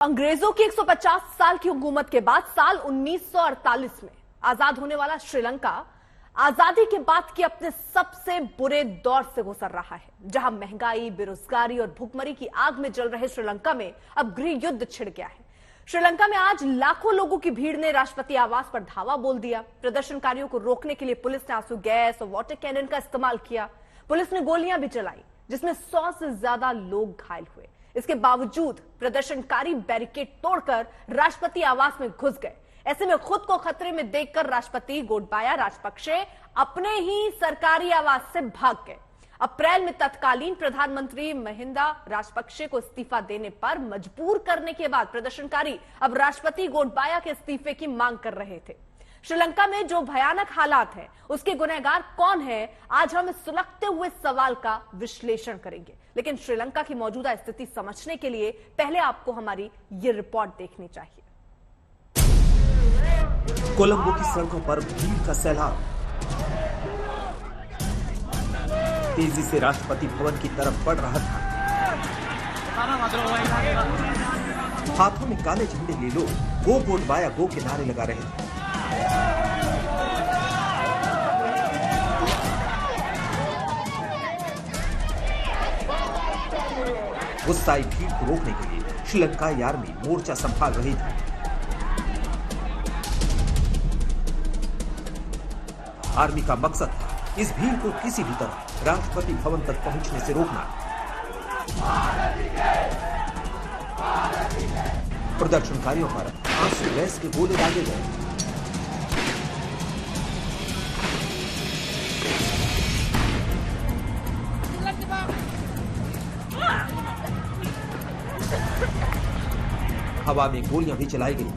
अंग्रेजों की 150 साल की हुकूमत के बाद साल 1948 में आजाद होने वाला श्रीलंका आजादी के बाद के अपने सबसे बुरे दौर से गुजर रहा है, जहां महंगाई, बेरोजगारी और भुखमरी की आग में जल रहे श्रीलंका में अब गृह युद्ध छिड़ गया है। श्रीलंका में आज लाखों लोगों की भीड़ ने राष्ट्रपति आवास पर धावा बोल दिया। प्रदर्शनकारियों को रोकने के लिए पुलिस ने आंसू गैस और वाटर कैनन का इस्तेमाल किया। पुलिस ने गोलियां भी चलाई, जिसमें 100 से ज्यादा लोग घायल हुए। इसके बावजूद प्रदर्शनकारी बैरिकेड तोड़कर राष्ट्रपति आवास में घुस गए। ऐसे में खुद को खतरे में देखकर राष्ट्रपति गोटबाया राजपक्षे अपने ही सरकारी आवास से भाग गए। अप्रैल में तत्कालीन प्रधानमंत्री महिंदा राजपक्षे को इस्तीफा देने पर मजबूर करने के बाद प्रदर्शनकारी अब राष्ट्रपति गोटबाया के इस्तीफे की मांग कर रहे थे। श्रीलंका में जो भयानक हालात हैं, उसके गुनहगार कौन है? आज हम इस सुलगते हुए सवाल का विश्लेषण करेंगे। लेकिन श्रीलंका की मौजूदा स्थिति समझने के लिए पहले आपको हमारी ये रिपोर्ट देखनी चाहिए। कोलंबो की सड़कों पर भीड़ का सैलाब तेजी से राष्ट्रपति भवन की तरफ बढ़ रहा था। हाथों में काले झंडे लिए लोग गो गोटबाया गो के नारे लगा रहे थे। गुस्साई भीड़ को रोकने के लिए श्रीलंकाई आर्मी मोर्चा संभाल रही थी। आर्मी का मकसद था इस भीड़ को किसी भी तरह राष्ट्रपति भवन तक पहुंचने से रोकना। प्रदर्शनकारियों पर आंसू गैस के गोले दागे गए। हवा में गोलियां भी चलाई गई,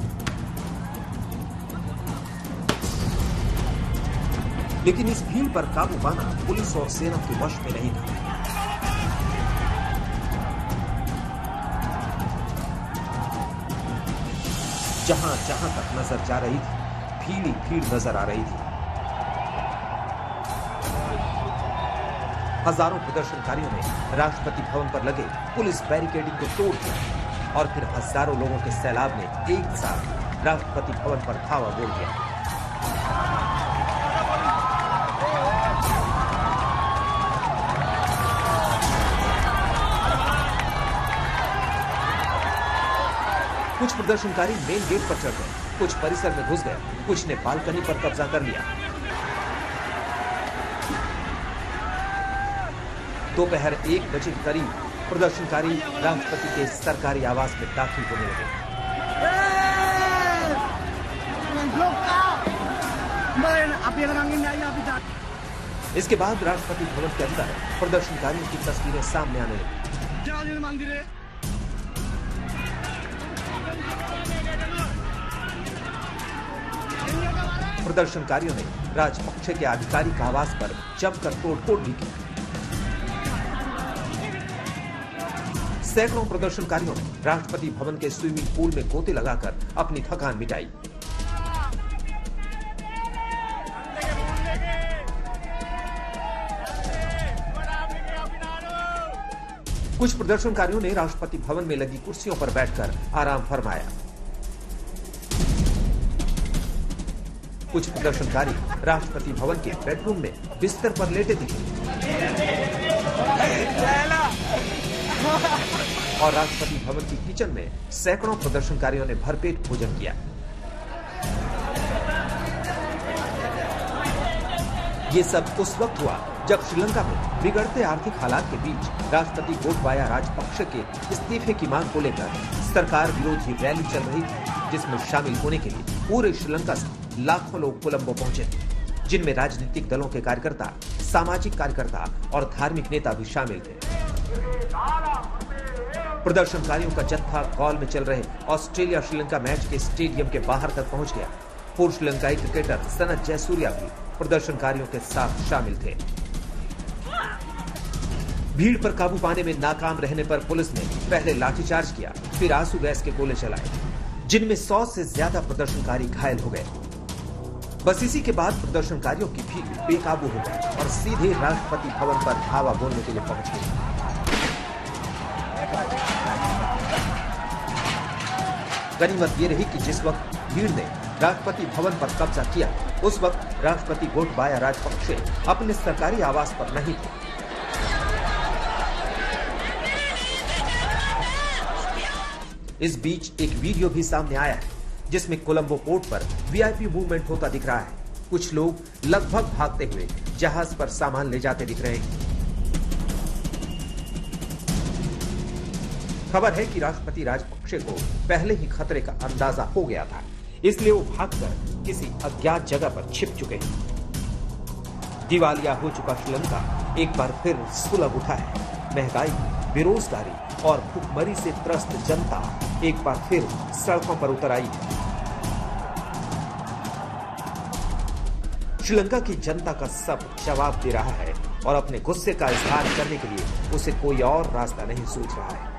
लेकिन इस भीड़ पर काबू पाना पुलिस और सेना के वश में नहीं था। जहां जहां तक नजर जा रही थी, भीड़ ही भीड़ नजर आ रही थी। हजारों प्रदर्शनकारियों ने राष्ट्रपति भवन पर लगे पुलिस बैरिकेडिंग को तोड़ दिया और फिर हजारों लोगों के सैलाब ने एक साथ राष्ट्रपति भवन पर धावा बोल दिया। कुछ प्रदर्शनकारी मेन गेट पर चढ़ गए, कुछ परिसर में घुस गए, कुछ ने बालकनी पर कब्जा कर लिया। दोपहर 1 बजे करीब प्रदर्शनकारी राष्ट्रपति के सरकारी आवास में दाखिल होने लगे। इसके बाद राष्ट्रपति भवन के अंदर प्रदर्शनकारियों की तस्वीरें सामने आने लगी। प्रदर्शनकारियों ने राजपक्षे के आधिकारिक आवास पर जमकर तोड़फोड़ भी की। सैकड़ों प्रदर्शनकारियों ने राष्ट्रपति भवन के स्विमिंग पूल में गोते लगाकर अपनी थकान मिटाई। कुछ प्रदर्शनकारियों ने राष्ट्रपति भवन में लगी कुर्सियों पर बैठकर आराम फरमाया। कुछ प्रदर्शनकारी राष्ट्रपति भवन के बेडरूम में बिस्तर पर लेटे दिखे और राष्ट्रपति भवन की किचन में सैकड़ों प्रदर्शनकारियों ने भरपेट भोजन किया। ये सब उस वक्त हुआ जब श्रीलंका में बिगड़ते आर्थिक हालात के बीच राष्ट्रपति गोटबाया राजपक्षे के इस्तीफे की मांग को लेकर सरकार विरोधी रैली चल रही थी, जिसमें शामिल होने के लिए पूरे श्रीलंका से लाखों लोग कोलंबो पहुंचे थे, जिनमें राजनीतिक दलों के कार्यकर्ता, सामाजिक कार्यकर्ता और धार्मिक नेता भी शामिल थे। प्रदर्शनकारियों का जत्था गॉल में चल रहे ऑस्ट्रेलिया श्रीलंका मैच के स्टेडियम के बाहर तक पहुंच गया। पूर्व श्रीलंकाई क्रिकेटर सनत जयसूर्या भी प्रदर्शनकारियों के साथ शामिल थे। भीड़ पर काबू पाने में नाकाम रहने पर पुलिस ने पहले लाठीचार्ज किया, फिर आंसू गैस के गोले चलाए, जिनमें 100 से ज्यादा प्रदर्शनकारी घायल हो गए। बस इसी के बाद प्रदर्शनकारियों की भीड़ बेकाबू हो गई और सीधे राष्ट्रपति भवन पर धावा बोलने के लिए पहुंच गई। गनीमत ये रही कि जिस वक्त भीड़ ने राष्ट्रपति भवन पर कब्जा किया, उस वक्त राष्ट्रपति गोटबाया राजपक्षे अपने सरकारी आवास पर नहीं थे। इस बीच एक वीडियो भी सामने आया है जिसमें कोलंबो पोर्ट पर वीआईपी मूवमेंट होता दिख रहा है। कुछ लोग लगभग भागते हुए जहाज पर सामान ले जाते दिख रहे हैं। खबर है कि राष्ट्रपति राजपक्षे को पहले ही खतरे का अंदाजा हो गया था, इसलिए वो भागकर किसी अज्ञात जगह पर छिप चुके हैं। दिवालिया हो चुका श्रीलंका एक बार फिर सुलग उठा है। महंगाई, बेरोजगारी और भूखमरी से त्रस्त जनता एक बार फिर सड़कों पर उतर आई है। श्रीलंका की जनता का सब जवाब दे रहा है और अपने गुस्से का इजहार करने के लिए उसे कोई और रास्ता नहीं सूझ रहा है।